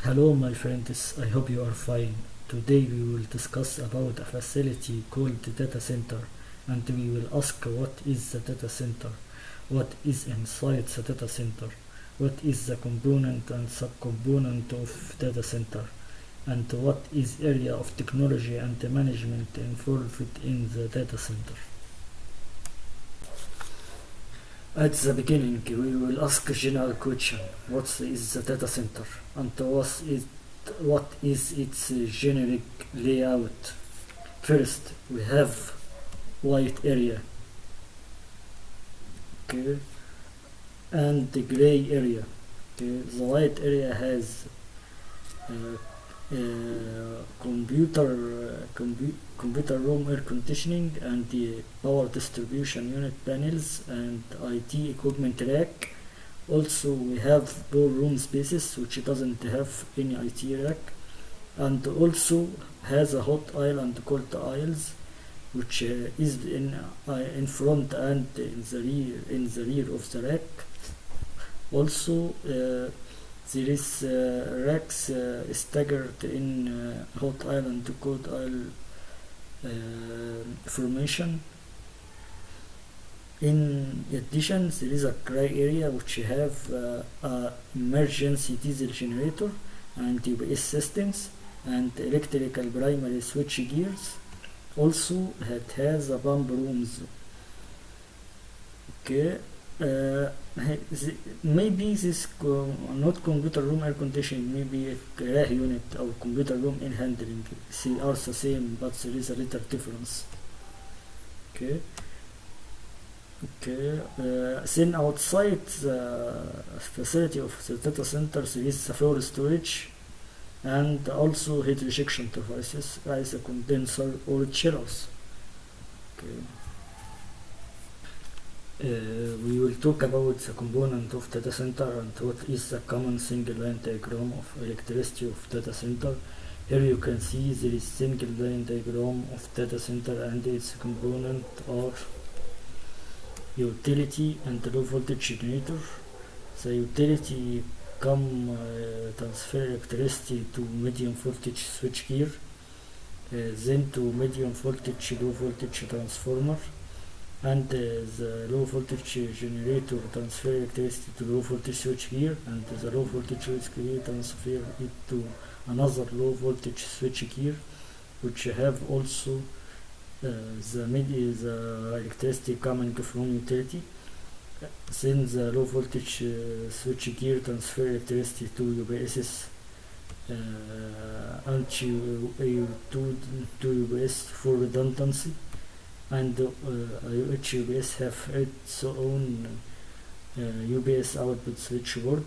Hello my friends, I hope you are fine. Today we will discuss about a facility called the data center, and we will ask what is the data center, what is inside the data center, what is the component and subcomponent of data center, and what is area of technology and management involved in the data center. At the beginning, we will ask a general question: what is the data center, and what is its generic layout? First, we have white area, okay, and the gray area. Okay, the white area has uh, computer room air conditioning and the power distribution unit panels and IT equipment rack. Also we have ballroom spaces which doesn't have any IT rack, and also has a hot aisle and cold aisles which is in front and in the rear of the rack. Also there is racks staggered in hot aisle and cold aisle formation. In addition, there is a gray area which have a emergency diesel generator and UPS systems and electrical primary switch gears. Also, it has a pump rooms. Okay. Maybe this not computer room air conditioning, maybe a RAH unit or computer room in handling. They are the same, but there is a little difference. Okay. Okay. Then outside the facility of the data center, there is the fuel storage and also heat rejection devices as a condenser or chillers. Okay. We will talk about the component of data center and what is the common single line diagram of electricity of data center. Here you can see there is single line diagram of data center and its component are utility and low voltage generator. The utility transfer electricity to medium voltage switchgear, then to medium voltage low voltage transformer, and the low voltage generator transfer electricity to low voltage switchgear, and the low voltage switchgear transfer it to another low voltage switchgear, which have also the electricity coming from utility. Then the low voltage switchgear transfer electricity to UPSs and to UPS for redundancy, and each UPS have its own UPS output switchboard.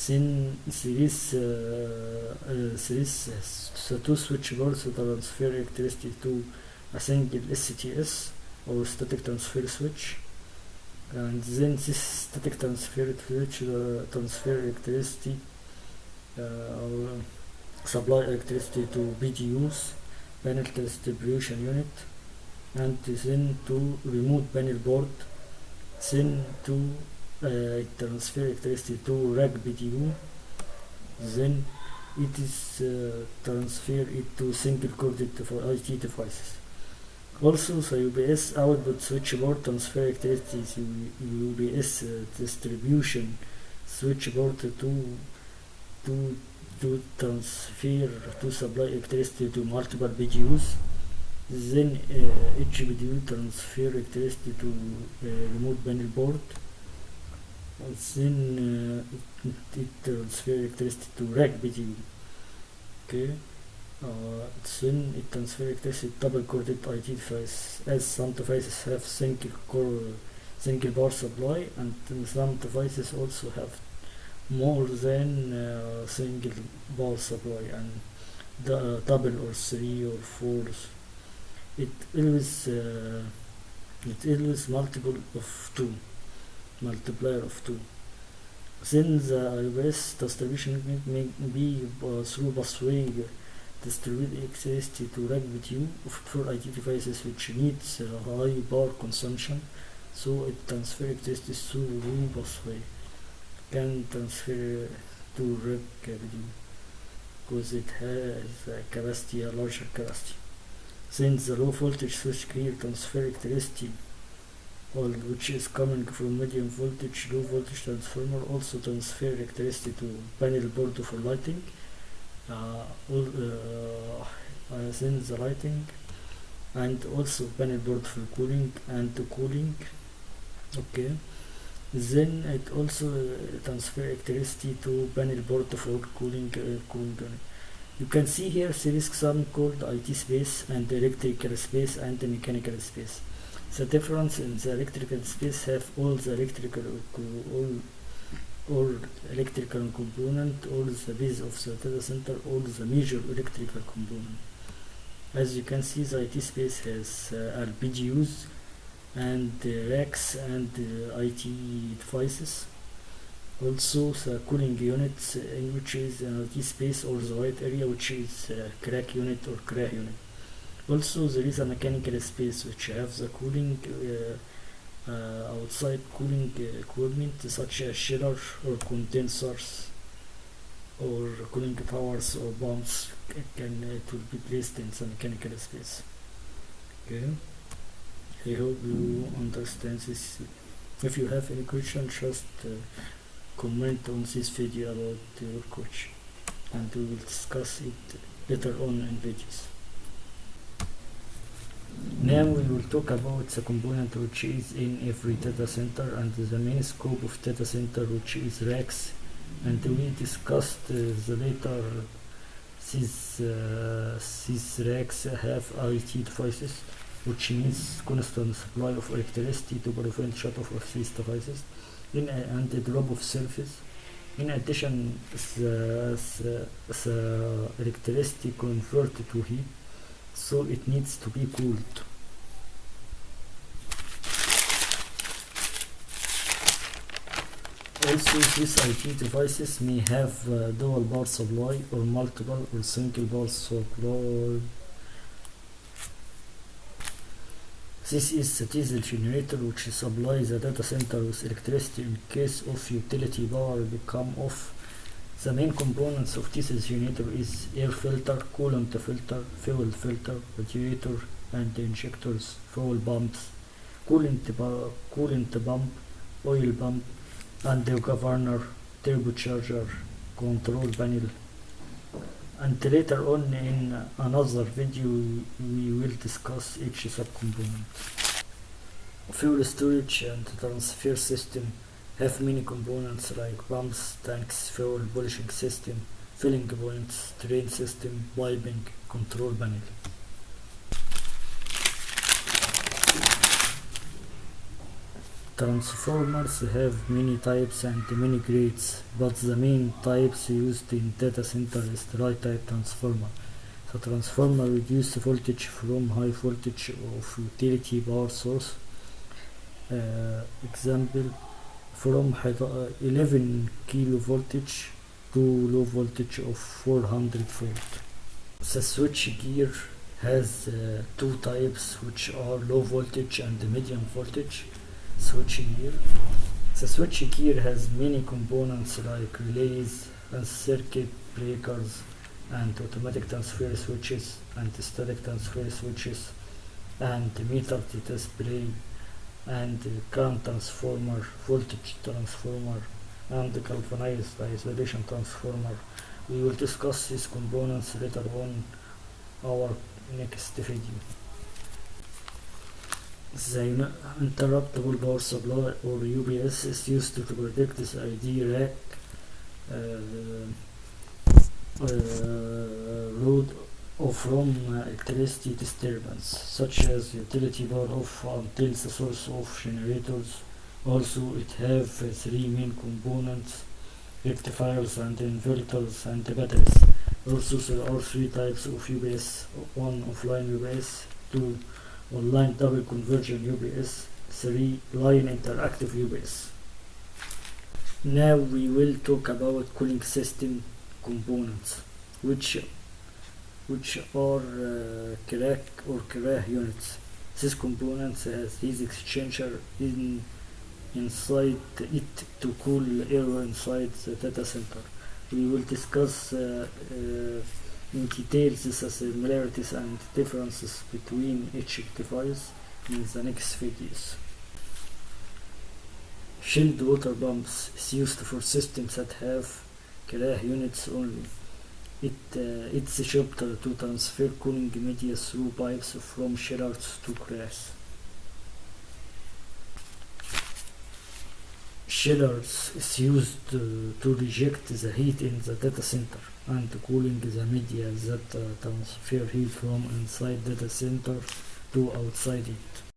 Then there is the two switchboards to transfer electricity to a single STS or static transfer switch, and then this static transfer switch transfer electricity or supply electricity to BDUs, panel distribution unit, and then to remote panel board, then to transfer electricity to rack BDU, then it is transfer it to single corded for IT devices. Also the UPS output switchboard transfer electricity to UPS distribution switchboard to transfer to supply electricity to multiple BDUs. Then each BDU transfer electricity to remote panel board, and then it transfer electricity to rack BDU. Okay. Then it transfer electricity to double corded IT device, as some devices have single power supply, and some devices also have more than single power supply and the double or three or four. It always multiple of two, multiplier of two. Then the UPS distribution may be through busway distribute electricity to rack BDU for IT devices which needs high power consumption, so it transfer electricity through busway can transfer to rack BDU. because it has a larger capacity. Then the low voltage switchgear transfer electricity, which is coming from medium voltage low voltage transformer, also transfer electricity to panel board for lighting. Then the lighting, and also panel board for cooling and cooling. Okay. Then it also transfer electricity to panel board for cooling. You can see here there is some called IT space and electrical space and mechanical space. The difference in the electrical space have all the electrical component, all the base of the data center, all the major electrical component. As you can see, the IT space has LPGUs and racks and IT devices. Also the cooling units, which is an IT space, or the white area, which is crack unit or CRAH unit. Also there is a mechanical space which have the cooling outside cooling equipment such as chiller or condensers or cooling towers or pumps. It will be placed in the mechanical space. Okay, I hope you understand this. If you have any question, just comment on this video about your question, and we will discuss it later on in videos. Now we will talk about the component which is in every data center and the main scope of data center, which is racks. And we discussed the later these racks have IT devices, which means constant supply of electricity to prevent shut-off of these devices and the drop of surface. In addition, the electricity converted to heat, so it needs to be cooled. Also, these IT devices may have dual power supply or multiple or single power supply. This is the diesel generator, which supplies the data center with electricity in case of utility power become off. The main components of diesel generator is air filter, coolant filter, fuel filter, radiator and injectors, fuel pumps, coolant pump, oil pump, and the governor, turbocharger, control panel. And later on in another video we will discuss each subcomponent. Fuel storage and transfer system have many components like pumps, tanks, fuel polishing system, filling points, drain system, piping, control panel. Transformers have many types and many grades, but the main types used in data center is the dry type transformer. The transformer reduces voltage from high voltage of utility power source. Example, from 11 kilo voltage to low voltage of 400 volt. The switch gear has two types, which are low voltage and medium voltage switch gear. The switch gear has many components like relays and circuit breakers and automatic transfer switches and static transfer switches and meter display and current transformer, voltage transformer and galvanized isolation transformer. We will discuss these components later on our next video. The interruptible power supply, or UPS, is used to protect the ID rack load from electricity disturbance, such as utility power off until the source of generators. Also, it have three main components: rectifiers and inverters and batteries. Also, there are three types of UPS: one offline UPS, two online double conversion UPS, 3 line interactive UPS. Now we will talk about cooling system components, which are CRAH or CRAH units. These components has heat exchanger inside it to cool air inside the data center. We will discuss in details the similarities and differences between each device in the next videos. Chilled water pumps is used for systems that have Kerah units only. It's job to transfer cooling media through pipes from chillers to Kerahs. Chillers is used to reject the heat in the data center and cooling the media that transfer heat from inside data center to outside it.